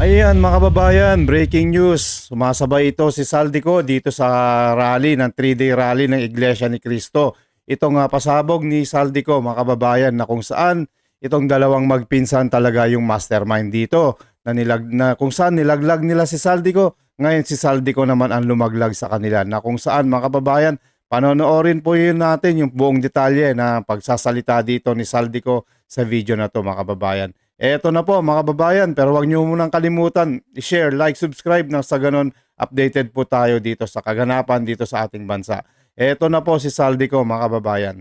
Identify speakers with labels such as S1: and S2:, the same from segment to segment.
S1: Ayan mga kababayan, breaking news. Sumasabay ito si Saldico dito sa rally ng 3-day rally ng Iglesia ni Cristo. Ito nga pasabog ni Saldico mga kababayan na kung saan itong dalawang magpinsan talaga yung mastermind dito na kung saan nilaglag nila si Saldico. Ngayon si Saldico naman ang lumaglag sa kanila na kung saan mga kababayan, panonoorin po yun natin yung buong detalye na pagsasalita dito ni Saldico sa video na to mga kababayan. Eto na po mga kababayan, pero huwag niyo munang kalimutan i-share, like, subscribe na sa ganon updated po tayo dito sa kaganapan dito sa ating bansa. Eto na po si Saldico mga kababayan.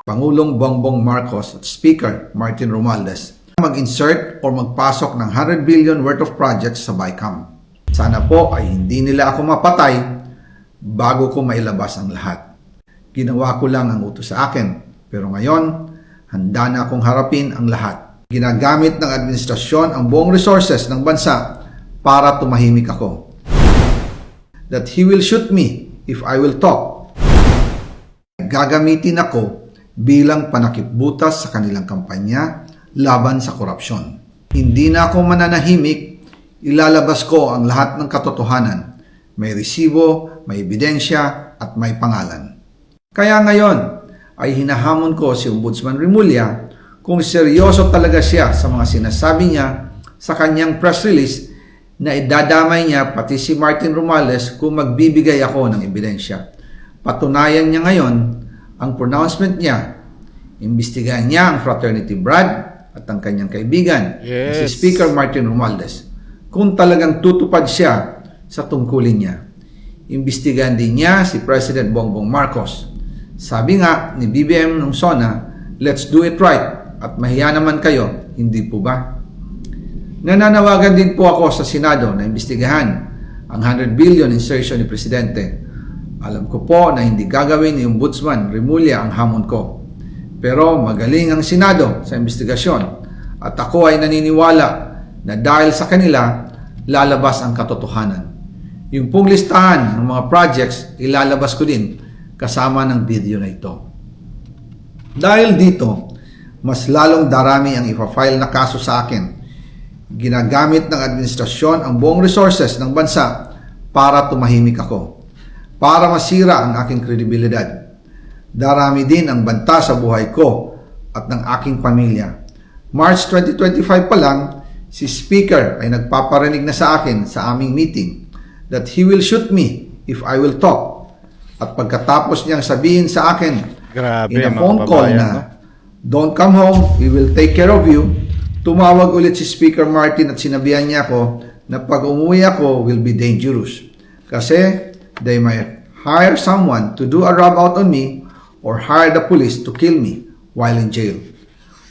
S2: Pangulong Bongbong Marcos at Speaker Martin Romualdez mag-insert o magpasok ng 100 billion worth of projects sa BICAM. Sana po ay hindi nila ako mapatay bago ko mailabas ang lahat. Ginawa ko lang ang utos sa akin, pero ngayon handa na akong harapin ang lahat. Ginagamit ng administrasyon ang buong resources ng bansa para tumahimik ako. That he will shoot me if I will talk. Gagamitin ako bilang panakipbutas sa kanilang kampanya laban sa korupsyon. Hindi na ako mananahimik, ilalabas ko ang lahat ng katotohanan. May resibo, may ebidensya, at may pangalan. Kaya ngayon ay hinahamon ko si Ombudsman Remulla kung seryoso talaga siya sa mga sinasabi niya sa kanyang press release na idadamay niya pati si Martin Romualdez kung magbibigay ako ng ebidensya. Patunayan niya ngayon ang pronouncement niya. Imbestigahan niya ang fraternity Brad at ang kanyang kaibigan, si Speaker Martin Romualdez, kung talagang tutupad siya sa tungkulin niya. Imbestigahan din niya si President Bongbong Marcos. Sabi nga ni BBM nung SONA, let's do it right. At mahiya naman kayo, hindi po ba? Nananawagan din po ako sa Senado na imbestigahan ang 100 billion insertion ni Presidente. Alam ko po na hindi gagawin ni Ombudsman Remulla ang hamon ko. Pero magaling ang Senado sa imbestigasyon at ako ay naniniwala na dahil sa kanila, lalabas ang katotohanan. Yung pong listahan ng mga projects, ilalabas ko din kasama ng video na ito. Dahil dito, mas lalong darami ang ipa-file na kaso sa akin. Ginagamit ng administrasyon ang buong resources ng bansa para tumahimik ako, para masira ang aking kredibilidad. Darami din ang banta sa buhay ko at ng aking pamilya. March 2025 pa lang, si Speaker ay nagpaparinig na sa akin sa aming meeting that he will shoot me if I will talk. At pagkatapos niyang sabihin sa akin in a phone call na don't come home, we will take care of you. Tumawag ulit si Speaker Martin at sinabihan niya ako na pag umuwi ako will be dangerous. Kasi they might hire someone to do a rob out on me or hire the police to kill me while in jail.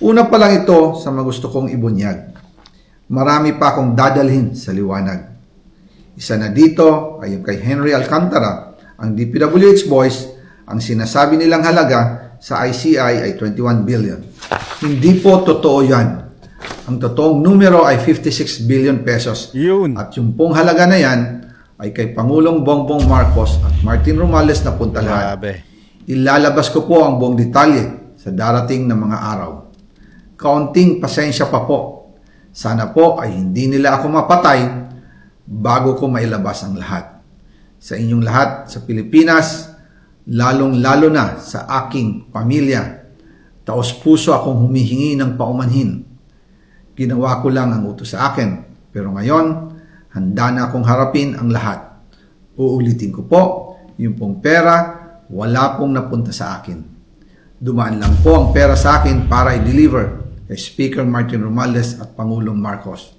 S2: Una pa lang ito sa mga gusto kong ibunyag. Marami pa akong dadalhin sa liwanag. Isa na dito ay yung kay Henry Alcantara, ang DPWH boys, ang sinasabi nilang halaga sa ICI ay 21 billion. Hindi po totoo yan. Ang totoong numero ay 56 billion pesos.
S1: Yun.
S2: At yung pong halaga na yan ay kay Pangulong Bongbong Marcos at Martin Romualdez na punta lahat. Ilalabas ko po ang buong detalye sa darating na mga araw. Kaunting pasensya pa po. Sana po ay hindi nila ako mapatay bago ko mailabas ang lahat. Sa inyong lahat sa Pilipinas, lalong-lalo na sa aking pamilya, taos-puso akong humihingi ng paumanhin. Ginawa ko lang ang utos sa akin, pero ngayon, handa na akong harapin ang lahat. Uulitin ko po, yung pong pera, wala pong napunta sa akin. Dumaan lang po ang pera sa akin para i-deliver kay Speaker Martin Romualdez at Pangulong Marcos.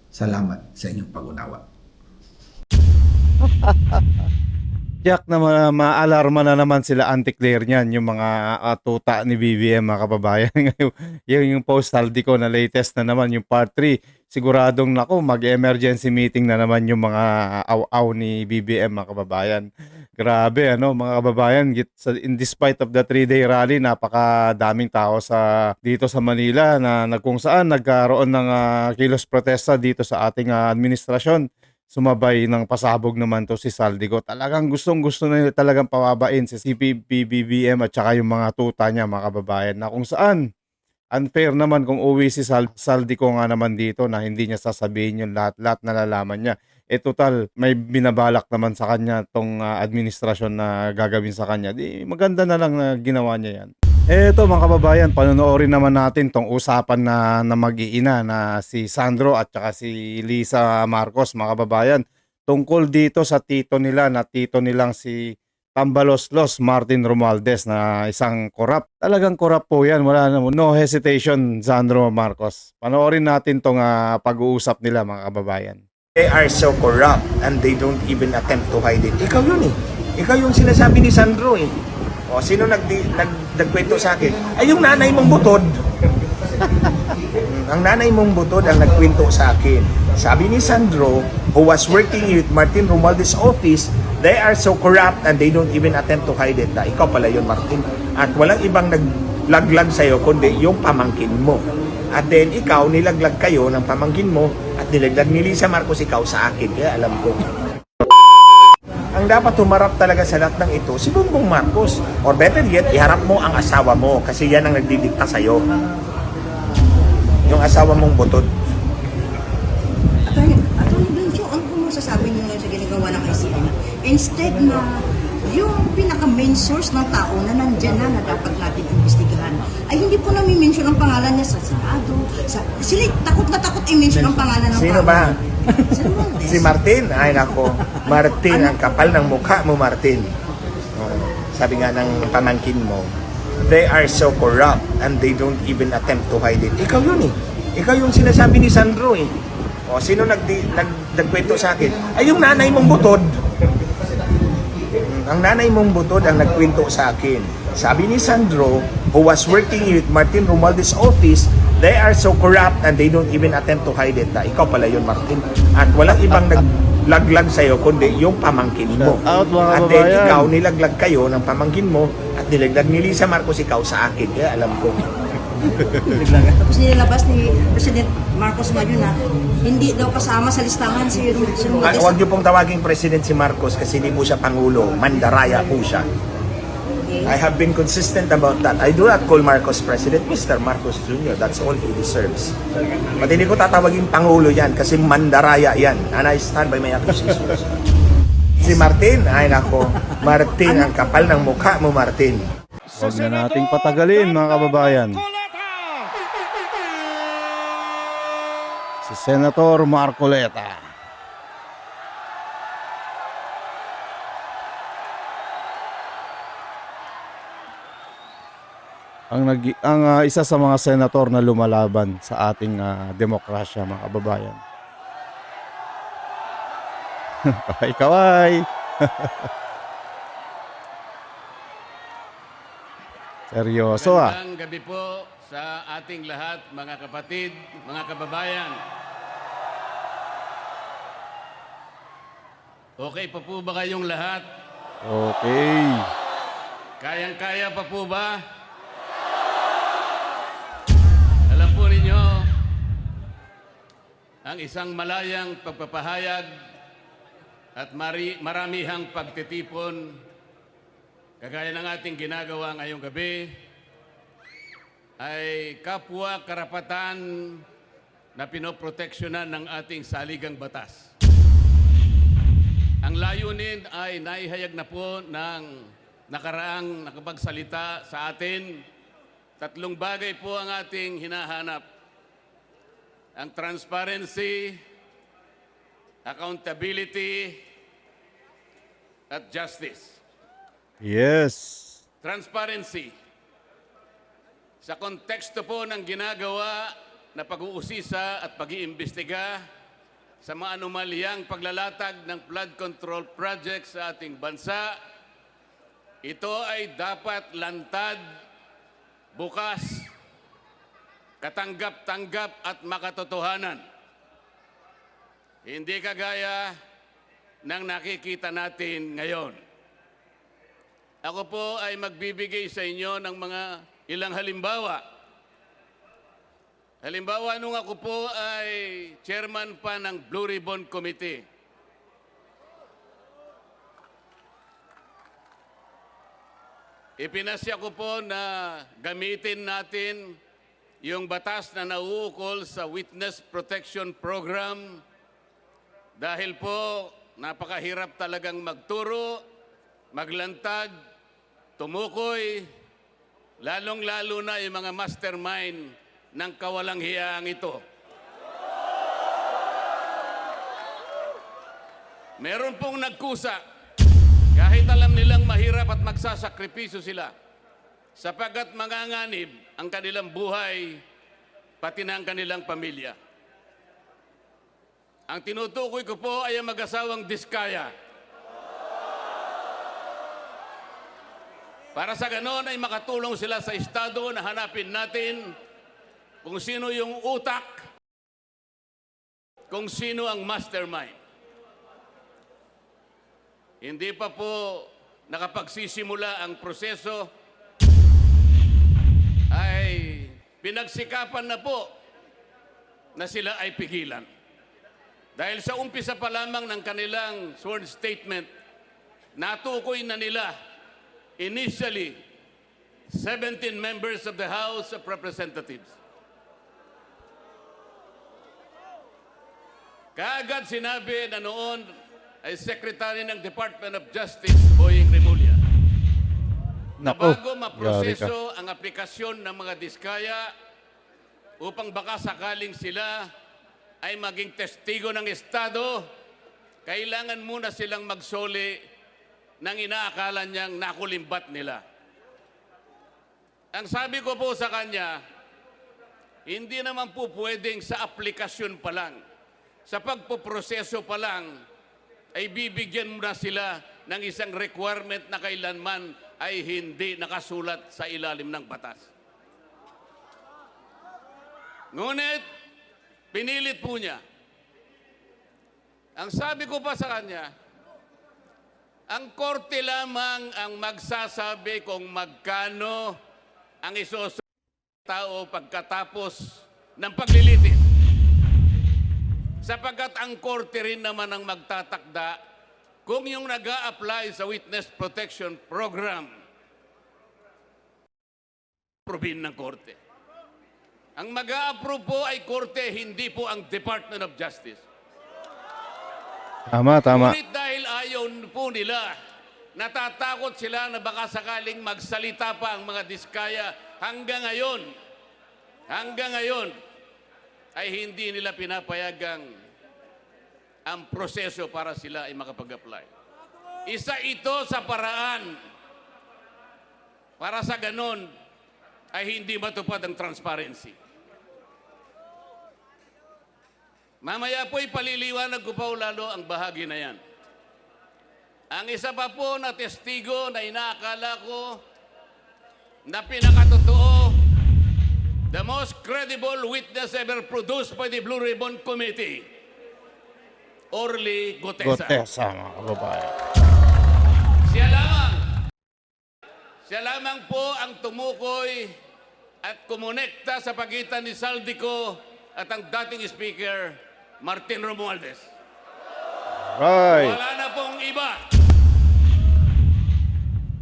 S2: Salamat sa inyong pag-unawa.
S1: Jack na maalarma na naman sila anti-clear niyan, yung mga tuta ni BBM mga kababayan. yung post-Saldi ko na latest na naman, yung part 3. Siguradong nako, mag-emergency meeting na naman yung mga aw-aw ni BBM mga kababayan. Grabe ano mga kababayan, in despite of the 3-day rally, napakadaming tao dito sa Manila na kung saan nagkaroon ng kilos protesta dito sa ating administrasyon. Sumabay ng pasabog naman to si Saldico. Talagang gustong-gusto na nila talagang pawabain si CPP, BBM at saka yung mga tuta niya mga kababayan na kung saan Unfair naman kung uwi si Saldico nga naman dito na hindi niya sasabihin yung lahat-lahat na nalalaman niya. Total, may binabalak naman sa kanya tong administrasyon na gagawin sa kanya. Di maganda na lang na ginawa niya yan. Eto mga kababayan, panonoorin naman natin tong usapan na mag-iina na si Sandro at saka si Lisa Marcos mga kababayan. Tungkol dito sa tito nila na tito nilang si Tambaloslos Martin Romualdez na isang korap. Talagang korap po yan. Wala na, no hesitation, Sandro Marcos. Panoorin natin tong pag-uusap nila mga kababayan.
S3: They are so corrupt and they don't even attempt to hide it. Ikaw yun eh. Ikaw yung sinasabi ni Sandro eh. O, sino nagkwento sa akin? Ay, yung nanay mong butod. Ang nanay mong butod ang nagkwento sa akin. Sabi ni Sandro, who was working with Martin Romualdez's office, they are so corrupt and they don't even attempt to hide it. Na ikaw pala yun, Martin. At walang ibang naglaglag sa'yo kundi yung pamangkin mo. At then ikaw, nilaglag kayo ng pamangkin mo at nilaglag ni Lisa Marcos ikaw sa akin. Kaya alam ko. Ang dapat humarap talaga sa lahat ng ito, si Bongbong Marcos. Or better yet, iharap mo ang asawa mo kasi yan ang nagdidikta sa'yo. Yung asawa mong butod.
S4: Attorney Benjo, ano po masasabi niyo ngayon sa ginagawa ng ICI? Instead na yung pinaka-main source ng tao na nandyan na dapat natin investigahan, ay hindi po nami-mention ang pangalan niya sa Senado. Sila takot na takot i-mention ang pangalan ng
S3: Sino
S4: tao.
S3: ba?
S4: Si Romualdez.
S3: Si Martin. Ay nako. Martin, ang kapal ng mukha mo, Martin. Oh, sabi nga ng pamangkin mo, they are so corrupt and they don't even attempt to hide it. Ikaw yun eh. Ikaw yung sinasabi ni Sandro eh. O, sino nagkwento sa akin? Ay, yung nanay mong butod. Ang nanay mong butod ang nagkwento sa akin. Sabi ni Sandro, who was working with Martin Romualdez's office, they are so corrupt and they don't even attempt to hide it. Na ikaw pala yun, Martin. At walang ibang naglaglag sa'yo kundi yung pamangkin mo.
S1: Shout out, mga
S3: At then
S1: kababayan.
S3: ikaw, nilaglag kayo ng pamangkin mo at nilaglag ni Lisa Marcos ikaw sa akin. Kaya alam ko.
S4: Tapos nilabas ni President Marcos ngayon na hindi daw kasama sa listahan si Romualdez.
S3: Huwag niyo pong tawaging president si Marcos kasi hindi po siya Pangulo. Mandaraya po siya. I have been consistent about that. I do not call Marcos President, Mr. Marcos Jr. That's all he deserves. But hindi ko tatawagin Pangulo yan kasi mandaraya yan. And I stand by my accusations. Si Martin, ay nako. Martin, ang kapal ng mukha mo, Martin.
S1: Huwag na nating patagalin mga kababayan. Si Senator Marcoleta. Ang isa sa mga senator na lumalaban sa ating demokrasya mga kababayan. Kaway-kaway. Seryoso ah.
S5: Magandang gabi po sa ating lahat, mga kapatid, mga kababayan. Okay pa po ba kayong lahat?
S1: Okay.
S5: Kayang-kaya pa po ba? Alam po ninyo, ang isang malayang pagpapahayag at maramihang pagtitipon kagaya ng ating ginagawa ngayong gabi ay kapwa karapatan na pinoproteksyonan ng ating saligang batas. Ang layunin ay naihayag na po ng nakaraang nakapagsalita sa atin. Tatlong bagay po ang ating hinahanap. Ang transparency, accountability, at justice.
S1: Yes.
S5: Transparency. Sa konteksto po ng ginagawa na pag-uusisa at pag-iimbestiga sa mga anomalyang paglalatag ng flood control project sa ating bansa, ito ay dapat lantad, bukas, katanggap-tanggap at makatotohanan. Hindi kagaya ng nakikita natin ngayon. Ako po ay magbibigay sa inyo ng mga ilang halimbawa. Halimbawa, nung ako po ay chairman pa ng Blue Ribbon Committee. Ipinasya ko po na gamitin natin yung batas na nauukol sa Witness Protection Program dahil po napakahirap talagang magturo, maglantad, tumukoy, lalong-lalo na yung mga mastermind ng kawalang hiyaang ito. Meron pong nagkusa kahit alam nilang mahirap at magsasakripisyo sila sapagkat manganganib ang kanilang buhay pati na ang kanilang pamilya. Ang tinutukoy ko po ay ang mag-asawang Diskaya. Para sa ganon ay makatulong sila sa Estado na hanapin natin kung sino yung utak, kung sino ang mastermind. Hindi pa po nakapagsisimula ang proseso, ay pinagsikapan na po na sila ay pigilan. Dahil sa umpisa pa lamang ng kanilang sworn statement, natukoy na nila initially 17 members of the House of Representatives. Kaagad sinabi na noon ay Secretary ng Department of Justice, Boying Remulla, na
S1: Nako,
S5: bago
S1: yari ka.
S5: maproseso ang aplikasyon ng mga Diskaya upang baka sakaling sila ay maging testigo ng Estado, kailangan muna silang magsoli ng inaakala niyang nakulimbat nila. Ang sabi ko po sa kanya, hindi naman po pwedeng sa aplikasyon pa lang, sa pagpoproseso pa lang, ay bibigyan mo na sila ng isang requirement na kailanman ay hindi nakasulat sa ilalim ng batas. Ngunit, pinilit po niya. Ang sabi ko pa sa kanya, ang korte lamang ang magsasabi kung magkano ang isusunod ng tao pagkatapos ng paglilitis. Sapagkat ang korte rin naman ang magtatakda kung yung nag-a-apply sa Witness Protection Program, approbin ng korte. Ang mag-a-approve po ay korte, hindi po ang Department of Justice.
S1: Tama.
S5: Ngunit dahil ayaw po nila, natatakot sila na baka sakaling magsalita pa ang mga Diskaya hanggang ngayon, ay hindi nila pinapayagang ang proseso para sila ay makapag-apply. Isa ito sa paraan para sa ganon ay hindi matupad ang transparency. Mamaya po ipaliliwanag ko pa lalo ang bahagi na yan. Ang isa pa po na testigo na inaakala ko na pinakatotoo, the most credible witness ever produced by the Blue Ribbon Committee, Orly Gutesa.
S1: Gotesa, mga kababayan.
S5: Siya lamang po ang tumukoy at kumonekta sa pagitan ni Saldico at ang dating Speaker, Martin Romualdez.
S1: Right.
S5: Wala na pong iba.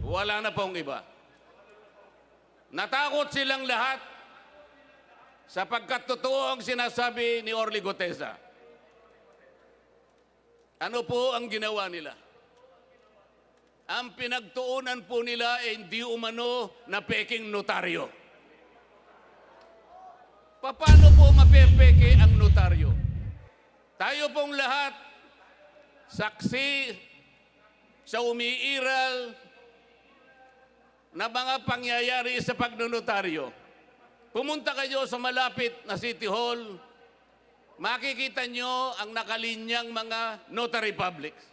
S5: Wala na pong iba. Natakot silang lahat sapagkat totoo ang sinasabi ni Orly Gutesa. Ano po ang ginawa nila? Ang pinagtuunan po nila ay hindi umano na peking notaryo. Paano po mapepeke ang notaryo? Tayo pong lahat, saksi sa umiiral na mga pangyayari sa pagnonotaryo. Pumunta kayo sa malapit na City Hall, makikita nyo ang nakalinyang mga notary publics.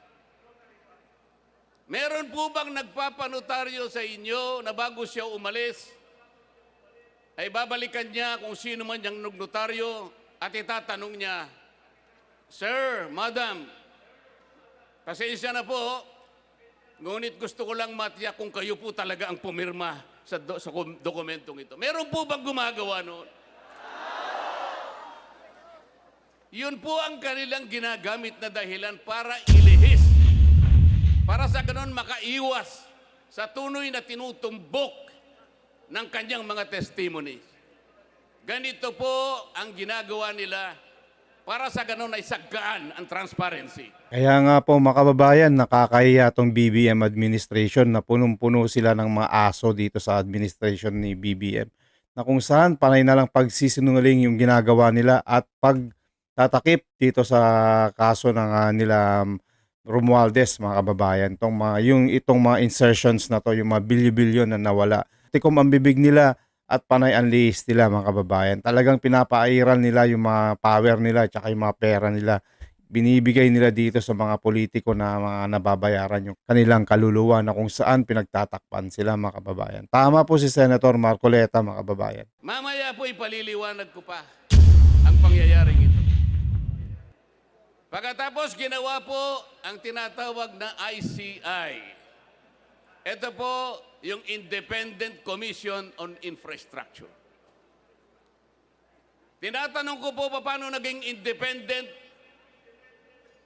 S5: Meron po bang nagpapanotaryo sa inyo na bago siya umalis, ay babalikan niya kung sino man yung notaryo at itatanong niya, Sir, Madam, pasensya na po, ngunit gusto ko lang matiyak kung kayo po talaga ang pumirma sa dokumentong ito. Meron po bang gumagawa noon? Yun po ang kanilang ginagamit na dahilan para ilihis. Para sa ganon makaiwas sa tunoy na tinutumbok ng kanyang mga testimonies. Ganito po ang ginagawa nila para sa ganun ay sagkaan ang transparency.
S1: Kaya nga po mga kababayan, nakakahiya tong BBM administration na punong-puno sila ng mga aso dito sa administration ni BBM. Na kung saan panay na lang pagsisinungaling yung ginagawa nila at pagtatakip dito sa kaso ng nila Romualdez mga kababayan. Itong mga insertions na to, yung mga bilyon-bilyon na nawala. Tikom ang bibig nila at panay ang lihis nila mga kababayan. Talagang pinapairal nila yung mga power nila at saka yung mga pera nila. Binibigay nila dito sa mga politiko na mga nababayaran yung kanilang kaluluwa na kung saan pinagtatakpan sila mga kababayan. Tama po si Senator Marcoleta mga kababayan.
S5: Mamaya po ipaliliwanag ko pa ang pangyayaring ito. Pagkatapos ginawa po ang tinatawag na ICI. Ito po yung Independent Commission on Infrastructure. Tinatanong ko po paano naging independent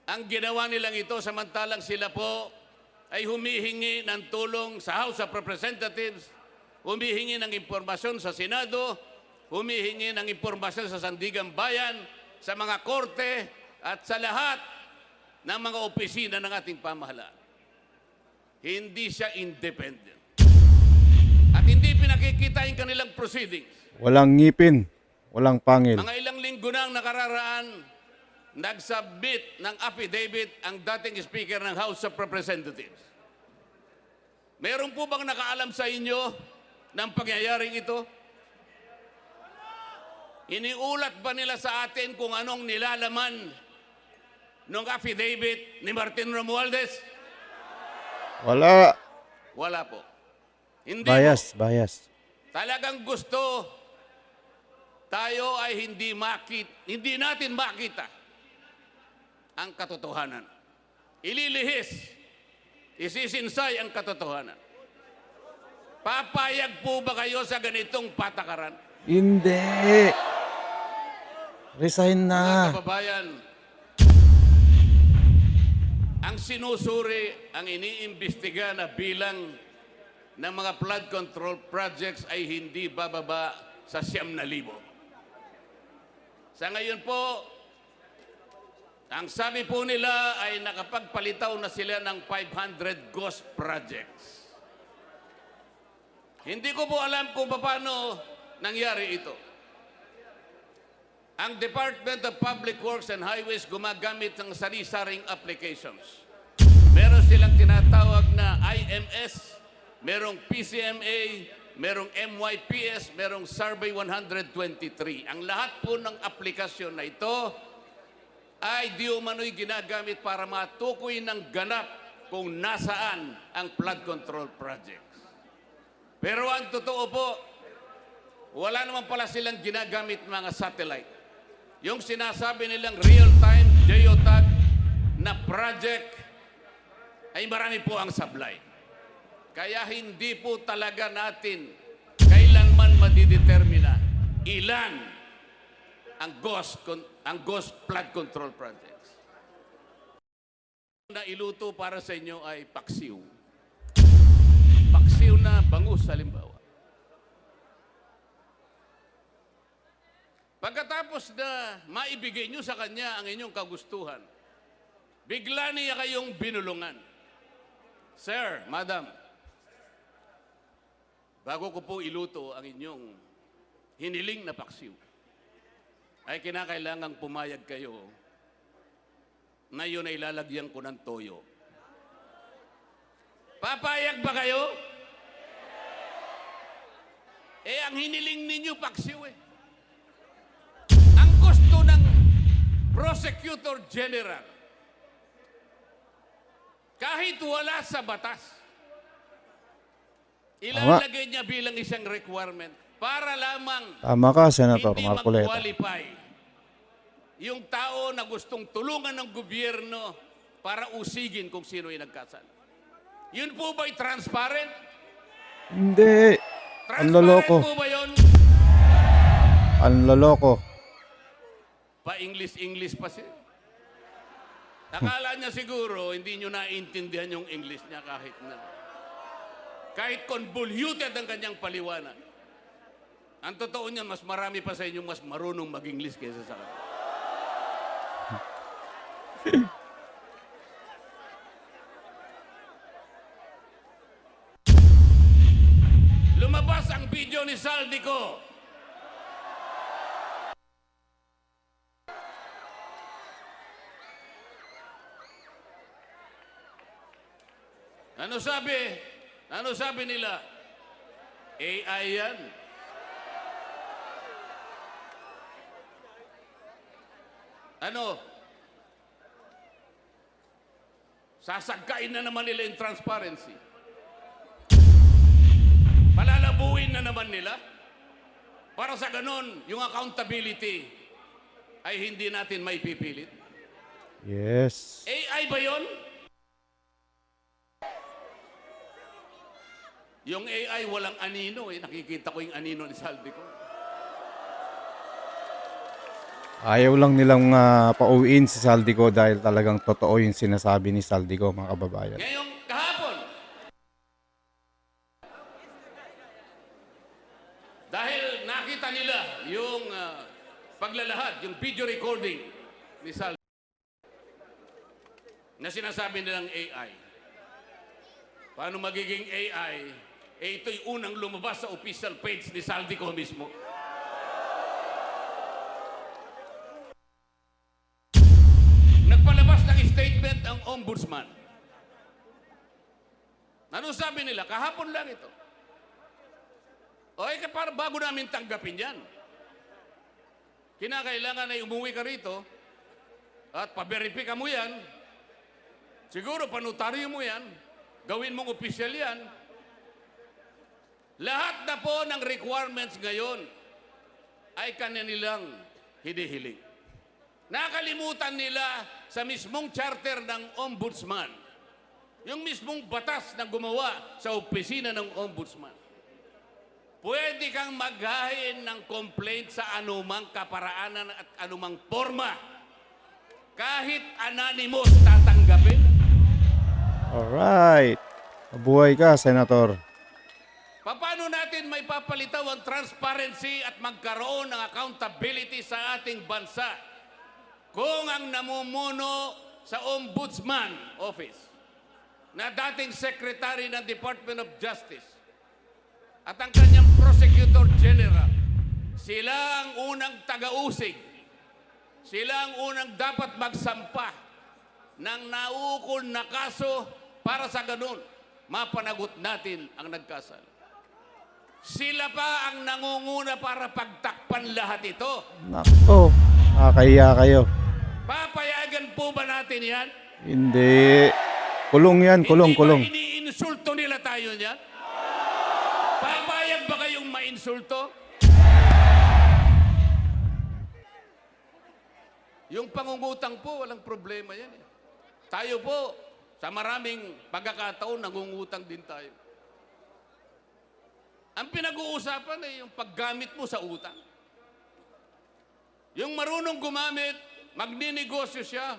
S5: ang ginawa nilang ito samantalang sila po ay humihingi ng tulong sa House of Representatives, humihingi ng impormasyon sa Senado, humihingi ng impormasyon sa Sandigang Bayan, sa mga korte at sa lahat ng mga opisina ng ating pamahalaan. Hindi siya independent. At hindi pinakikita yung kanilang proceedings.
S1: Walang ngipin, walang pangil.
S5: Mga ilang linggo nang nakararaan, nag-submit ng affidavit ang dating Speaker ng House of Representatives. Meron po bang nakaalam sa inyo ng pangyayaring ito? Iniulat ba nila sa atin kung anong nilalaman ng affidavit ni Martin Romualdez?
S1: Wala.
S5: Wala po. Hindi
S1: Bias,
S5: po.
S1: bias.
S5: Talagang gusto tayo ay hindi natin makita ang katotohanan. Ililihis, isisinsay ang katotohanan. Papayag po ba kayo sa ganitong patakaran?
S1: Hindi. Resign
S5: Mga
S1: na.
S5: kababayan, ang sinusuri, ang iniimbestiga na bilang ng mga flood control projects ay hindi bababa sa 9,000. Sa ngayon po, ang sabi po nila ay nakapagpalitaw na sila ng 500 ghost projects. Hindi ko po alam kung paano nangyari ito. Ang Department of Public Works and Highways gumagamit ng sari-saring applications. Meron silang tinatawag na IMS, merong PCMA, merong MYPS, merong Survey 123. Ang lahat po ng aplikasyon na ito ay di umano'y ginagamit para matukoy ng ganap kung nasaan ang flood control projects. Pero ang totoo po, wala naman pala silang ginagamit mga satellite. Yung sinasabi nilang real-time geotag na project ay marami po ang sablay. Kaya hindi po talaga natin kailanman madidetermina ilan ang ghost flood control projects. Na iluto para sa inyo ay paksiw. Paksiw na bangus halimbawa. Pagkatapos na maibigay nyo sa kanya ang inyong kagustuhan, bigla niya kayong binulungan. Sir, Madam, bago ko po iluto ang inyong hiniling na paksiw, ay kinakailangang pumayag kayo na yun ay lalagyan ko ng toyo. Papayag ba kayo? Ang hiniling ninyo paksiw eh. Ang gusto ng Prosecutor General, kahit wala sa batas, ilalagay niya bilang isang requirement para lamang
S1: Tama ka, Senator
S5: hindi
S1: Marcoleta.
S5: mag-qualify yung tao na gustong tulungan ng gobyerno para usigin kung sino yung nagkasala. Yun po ba'y transparent?
S1: Hindi. Ang
S5: Transparent
S1: loloko.
S5: po ba yun?
S1: Ang loloko.
S5: Pa-English pa siya. Akala niya siguro hindi nyo naiintindihan yung English niya kahit convoluted ang kanyang paliwanag. Ang totoo niyan, mas marami pa sa inyo mas marunong mag-English kaysa sa akin. Lumabas ang video ni Saldico. Ano sabi? Ano sabi nila? AI yan. Ano? Sasagkain na naman nila yung transparency. Palalabuin na naman nila. Para sa ganon, yung accountability ay hindi natin may pipilit.
S1: Yes.
S5: AI ba yun? Yung AI walang anino eh. Nakikita ko yung anino ni Saldico.
S1: Ayaw lang nilang pauwiin si Saldico dahil talagang totoo yung sinasabi ni Saldico, mga kababayan.
S5: Ngayong kahapon, dahil nakita nila yung paglalahad, yung video recording ni Saldico na sinasabi nilang AI. Paano magiging AI? Ito'y unang lumabas sa official page ni Saldico mismo. Nagpalabas ng statement ang ombudsman. Ano sabi nila? Kahapon lang ito. O para bago namin tanggapin yan. Kinakailangan na umuwi ka rito at paberipika mo yan. Siguro panutaryo mo yan. Gawin mong opisyal yan. Lahat na po ng requirements ngayon ay kanilang hinihiling. Nakalimutan nila sa mismong charter ng ombudsman, yung mismong batas na gumawa sa opisina ng ombudsman. Pwede kang maghain ng complaint sa anumang kaparaanan at anumang forma. Kahit anonymous tatanggapin.
S1: Alright. Mabuhay ka, Senator.
S5: Paano natin may papalitaw ang transparency at magkaroon ng accountability sa ating bansa kung ang namumuno sa Ombudsman Office na dating Secretary ng Department of Justice at ang kanyang Prosecutor General, sila ang unang taga-usig, sila ang unang dapat magsampa ng naukol na kaso para sa ganun mapanagot natin ang nagkasala. Sila pa ang nangunguna para pagtakpan lahat ito.
S1: Nako, nakakahiya kayo.
S5: Papayagan po ba natin yan?
S1: Hindi. Kulong yan, kulong, kulong.
S5: Hindi ba iniinsulto nila tayo niyan? Papayag ba kayong mainsulto? Yung pangungutang po, walang problema yan. Tayo po, sa maraming pagkakataon, nangungutang din tayo. Ang pinag-uusapan ay yung paggamit mo sa utang. Yung marunong gumamit, magninegosyo siya,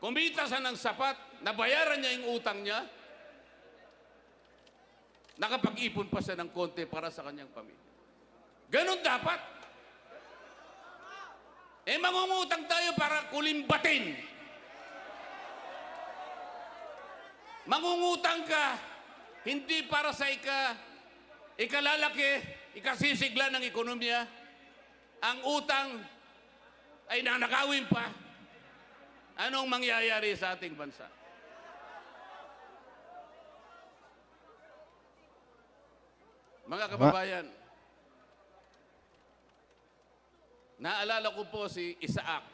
S5: kumita siya ng sapat, nabayaran niya yung utang niya, nakapag-ipon pa siya ng konti para sa kanyang pamilya. Ganon dapat. Mangungutang tayo para kulimbatin. Mangungutang ka, hindi para sa ikalalaki, ikasisigla ng ekonomiya. Ang utang ay nanakawin pa. Anong mangyayari sa ating bansa? Mga kababayan, naalala ko po si Isaac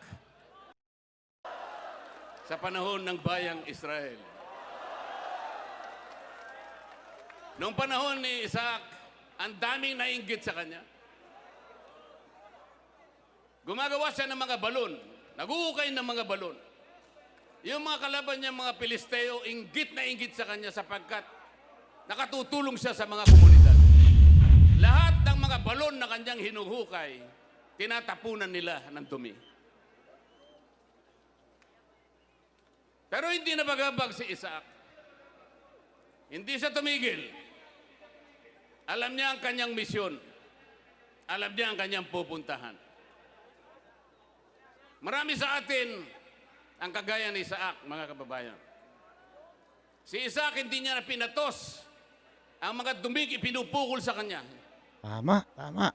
S5: sa panahon ng bayang Israel. Noong panahon ni Isaac, ang daming nainggit sa kanya. Gumagawa siya ng mga balon. Naguhukay ng mga balon. Yung mga kalaban niya, mga Pilisteo, inggit na inggit sa kanya sapagkat nakatutulong siya sa mga komunidad. Lahat ng mga balon na kanyang hinuhukay, tinatapunan nila ng dumi. Pero hindi nabagabag si Isaac. Hindi siya tumigil. Alam niya ang kanyang misyon. alam niya ang kanyang pupuntahan. Marami sa atin ang kagaya ni Isaac, mga kababayan. Si Isaac hindi niya pinatos ang mga duming ipinupukol sa kanya.
S1: Tama, tama.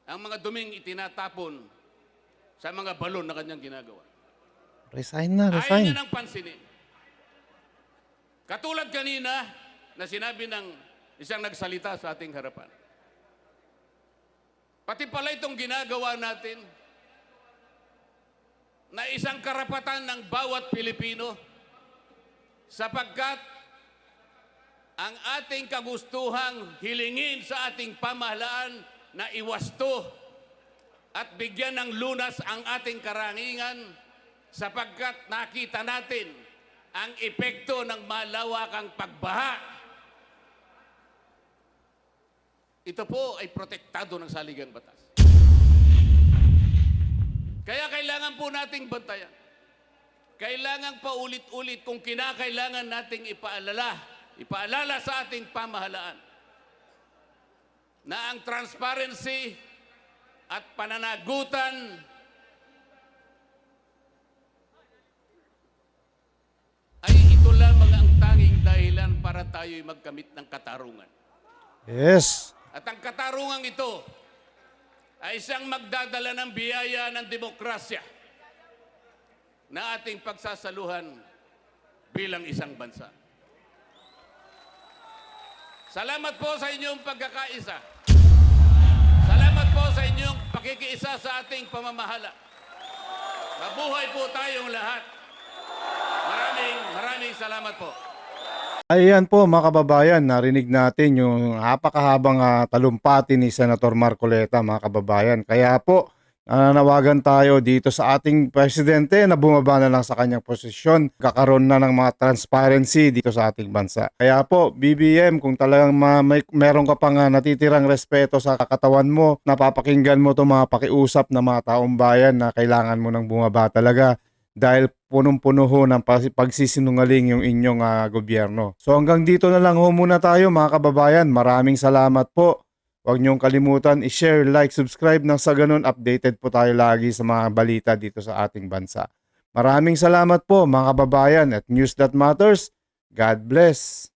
S5: Ang mga duming itinatapon sa mga balon na kanyang ginagawa.
S1: Resign na,
S5: Ayaw
S1: resign.
S5: niya nang pansinin. Katulad kanina na sinabi ng isang nagsalita sa ating harapan. Pati pala itong ginagawa natin na isang karapatan ng bawat Pilipino sapagkat ang ating kagustuhang hilingin sa ating pamahalaan na iwasto at bigyan ng lunas ang ating karangingan sapagkat nakita natin ang epekto ng malawakang pagbaha. Ito po ay protektado ng saligang batas. Kaya kailangan po nating bantayan. Kailangan paulit-ulit kung kinakailangan nating ipaalala sa ating pamahalaan na ang transparency at pananagutan ay ito lamang ang tanging dahilan para tayo'y magkamit ng katarungan.
S1: Yes.
S5: At ang katarungang ito ay isang magdadala ng biyaya ng demokrasya na ating pagsasaluhan bilang isang bansa. Salamat po sa inyong pagkakaisa. Salamat po sa inyong pakikiisa sa ating pamamahala. Mabuhay po tayong lahat. Maraming salamat po.
S1: Ayan po mga kababayan, narinig natin yung napakahabang talumpati ni Senator Marcoleta mga kababayan. Kaya po, nananawagan tayo dito sa ating presidente na bumaba na lang sa kanyang posisyon. Kakaroon na ng mga transparency dito sa ating bansa. Kaya po, BBM, kung talagang meron ka pang natitirang respeto sa katawan mo, napapakinggan mo itong mga pakiusap ng mga taong bayan na kailangan mo nang bumaba talaga. Dahil punong-puno ho ng pagsisinungaling yung inyong gobyerno. So hanggang dito na lang ho muna tayo mga kababayan. Maraming salamat po. Huwag niyong kalimutan i-share, like, subscribe nang sa ganun updated po tayo lagi sa mga balita dito sa ating bansa. Maraming salamat po mga kababayan at News That Matters. God bless.